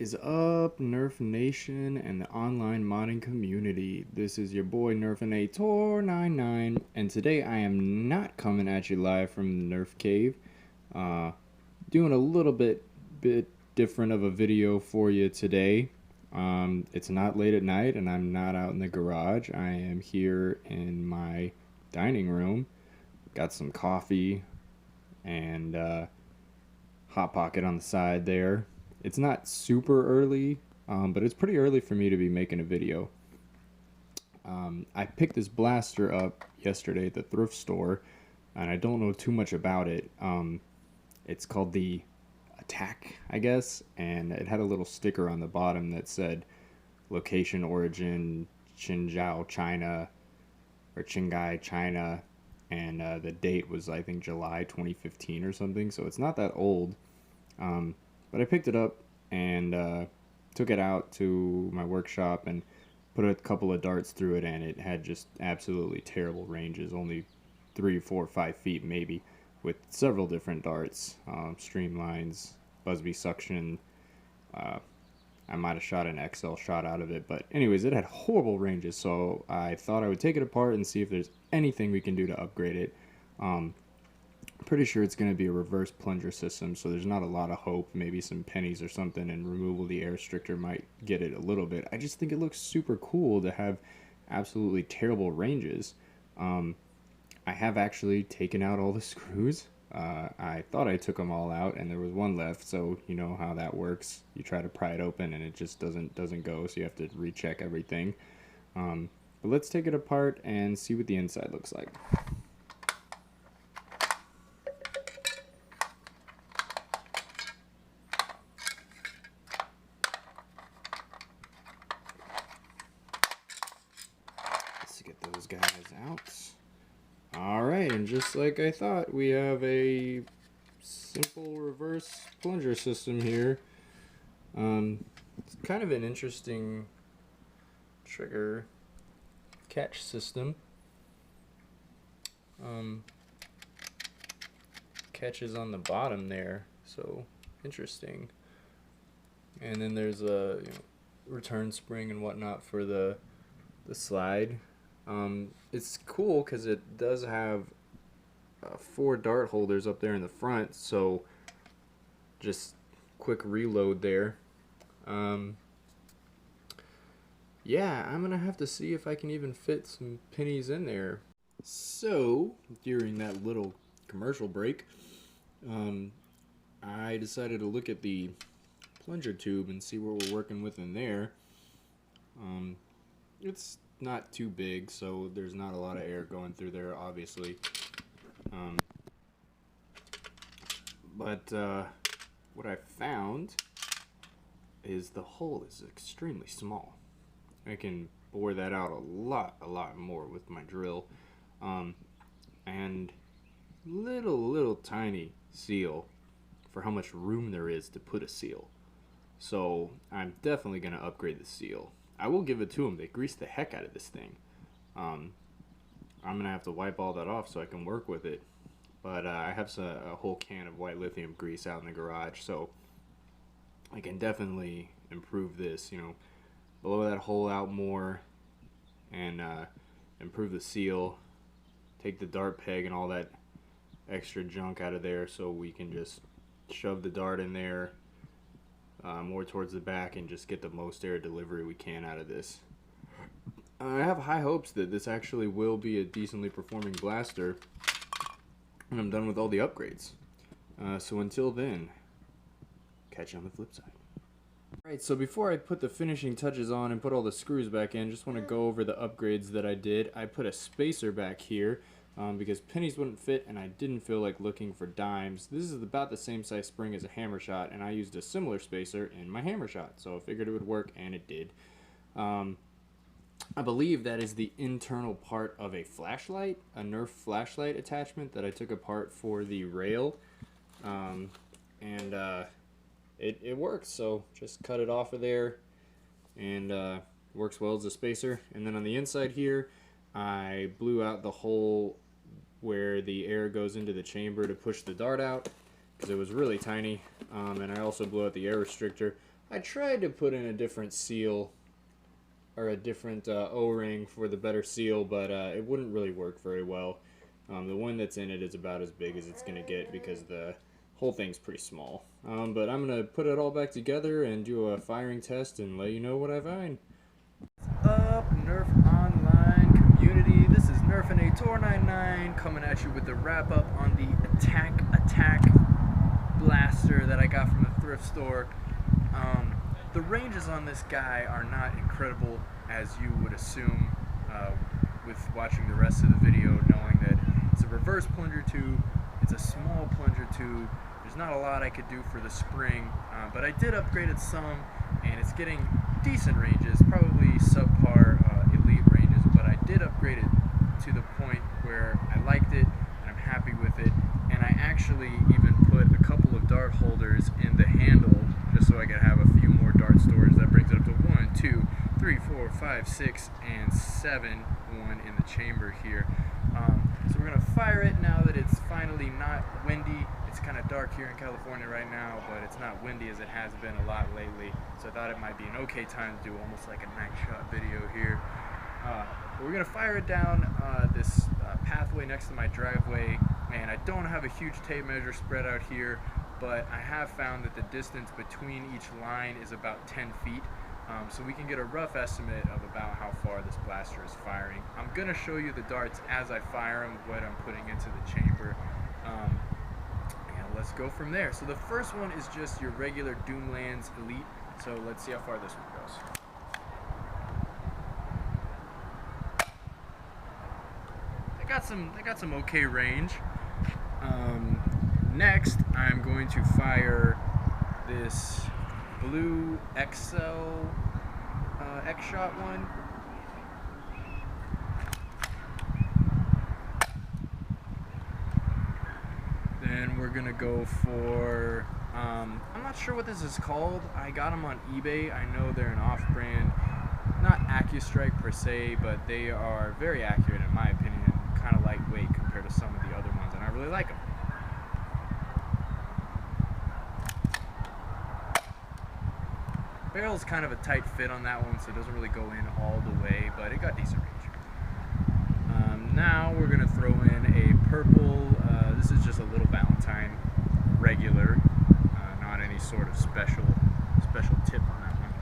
Is up, Nerf Nation and the online modding community? This is your boy Nerfinator99, and today I am not coming at you live from the Nerf Cave. Doing a little bit different of a video for you today. It's not late at night, and I'm not out in the garage. I am here in my dining room. Got some coffee and Hot Pocket on the side there. It's not super early, but it's pretty early for me to be making a video. I picked this blaster up yesterday at the thrift store, and I don't know too much about it. It's called the Attack, I guess, and it had a little sticker on the bottom that said location origin Qinzhou, China, or Qinghai, China, and the date was, I think, July 2015 or something, so it's not that old. But I picked it up and took it out to my workshop and put a couple of darts through it, and it had just absolutely terrible ranges, only 3, 4, 5 feet maybe, with several different darts, streamlines, Busby suction. I might have shot an XL shot out of it, but anyways, it had horrible ranges, so I thought I would take it apart and see if there's anything we can do to upgrade it. Pretty sure it's going to be a reverse plunger system, so there's not a lot of hope. Maybe some pennies or something, and removal of the air restrictor might get it a little bit. I just think it looks super cool to have absolutely terrible ranges. I have actually taken out all the screws. I thought I took them all out, and there was one left, so you know how that works. You try to pry it open, and it just doesn't go, so you have to recheck everything. But let's take it apart and see what the inside looks like. Get those guys out. Alright, and just like I thought, we have a simple reverse plunger system here. It's kind of an interesting trigger catch system. Catches on the bottom there, so interesting. And then there's a return spring and whatnot for the slide. It's cool because it does have 4 dart holders up there in the front, so just quick reload there. Yeah, I'm gonna have to see if I can even fit some pennies in there. So during that little commercial break, I decided to look at the plunger tube and see what we're working with in there. It's not too big, so there's not a lot of air going through there, obviously. But what I found is the hole is extremely small. I can bore that out a lot more with my drill. And little tiny seal for how much room there is to put a seal. So I'm definitely going to upgrade the seal. I will give it to them. They greased the heck out of this thing. I'm going to have to wipe all that off so I can work with it. But I have a whole can of white lithium grease out in the garage, so I can definitely improve this, blow that hole out more and improve the seal, take the dart peg and all that extra junk out of there so we can just shove the dart in there more towards the back and just get the most air delivery we can out of this. I have high hopes that this actually will be a decently performing blaster when I'm done with all the upgrades. So until then, catch you on the flip side. Alright, so before I put the finishing touches on and put all the screws back in, just want to go over the upgrades that I did. I put a spacer back here because pennies wouldn't fit and I didn't feel like looking for dimes. This is about the same size spring as a hammer shot, and I used a similar spacer in my hammer shot, so I figured it would work, and it did. I believe that is the internal part of a flashlight, a Nerf flashlight attachment that I took apart for the rail, it works, so just cut it off of there, and works well as a spacer. And then on the inside here, I blew out the hole where the air goes into the chamber to push the dart out, because it was really tiny, and I also blew out the air restrictor. I tried to put in a different seal or a different O-ring for the better seal, but it wouldn't really work very well. The one that's in it is about as big as it's going to get because the whole thing's pretty small. But I'm going to put it all back together and do a firing test and let you know what I find. What's up, Nerf Online community? This is NerfinaTor99 coming at you with the wrap up on the Attack blaster that I got from the thrift store. The ranges on this guy are not incredible as you would assume with watching the rest of the video, knowing that it's a reverse plunger tube, it's a small plunger tube. There's not a lot I could do for the spring, but I did upgrade it some, and it's getting decent ranges, probably subpar elite ranges, but I did upgrade it to the point where I liked it and I'm happy with it. And I actually even put a couple of dart holders in the handle just so I could have a few more dart storage. That brings it up to 1, 2, 3, 4, 5, 6, and 7. One in the chamber here. So we're going to fire it now that it's finally not windy. It's kind of dark here in California right now, but it's not windy as it has been a lot lately. So I thought it might be an okay time to do almost like a night shot video here. But we're going to fire it down this pathway next to my driveway. And I don't have a huge tape measure spread out here, but I have found that the distance between each line is about 10 feet. So we can get a rough estimate of about how far this blaster is firing. I'm going to show you the darts as I fire them, what I'm putting into the chamber. And let's go from there. So the first one is just your regular Doomlands Elite. So let's see how far this one goes. They got some okay range. Next, I'm going to fire this blue XL X-Shot one. Then we're gonna go for I'm not sure what this is called. I got them on eBay. I know they're an off-brand, not AccuStrike per se, but they are very accurate in my opinion, kind of lightweight compared to some of the other ones, and I really like them. Barrel's kind of a tight fit on that one, so it doesn't really go in all the way, but it got decent range. Now we're going to throw in a purple, this is just a little Valentine regular, not any sort of special tip on that one.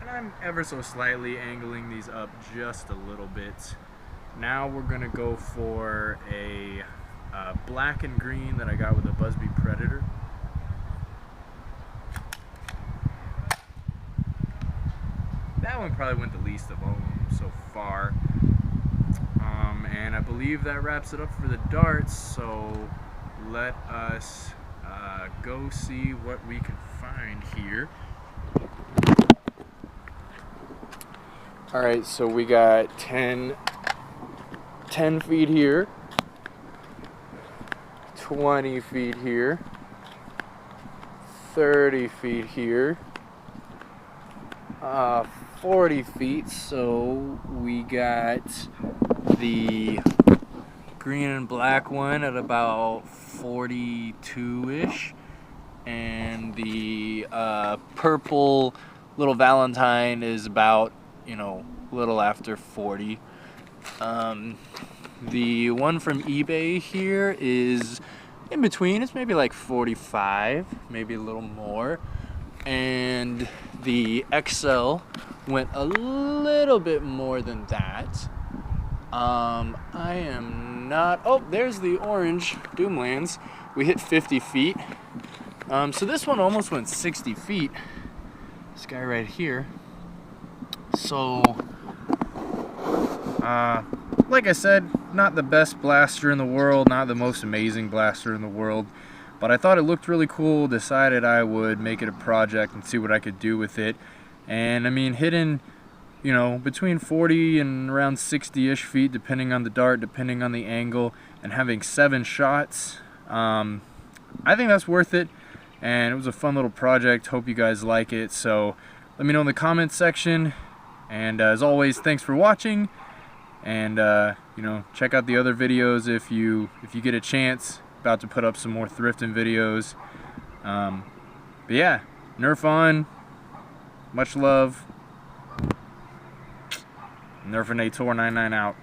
And I'm ever so slightly angling these up just a little bit. Now we're going to go for a black and green that I got with a Busby Predator. That one probably went the least of all of them so far. And I believe that wraps it up for the darts, so let us go see what we can find here. Alright, so we got 10 feet here, 20 feet here, 30 feet here, 40 feet, so we got the green and black one at about 42-ish, and the purple little Valentine is about, a little after 40. The one from eBay here is in between, it's maybe like 45, maybe a little more, and the XL went a little bit more than that. I am not, oh, there's the orange Doomlands. We hit 50 feet. So this one almost went 60 feet. This guy right here. So, like I said, not the best blaster in the world, not the most amazing blaster in the world, but I thought it looked really cool, decided I would make it a project and see what I could do with it. And I mean, hitting, between 40 and around 60-ish feet, depending on the dart, depending on the angle, and having 7 shots, I think that's worth it. And it was a fun little project. Hope you guys like it. So let me know in the comments section. And as always, thanks for watching. And check out the other videos if you get a chance. About to put up some more thrifting videos. But yeah, Nerf on. Much love. Nerfinator 99 out.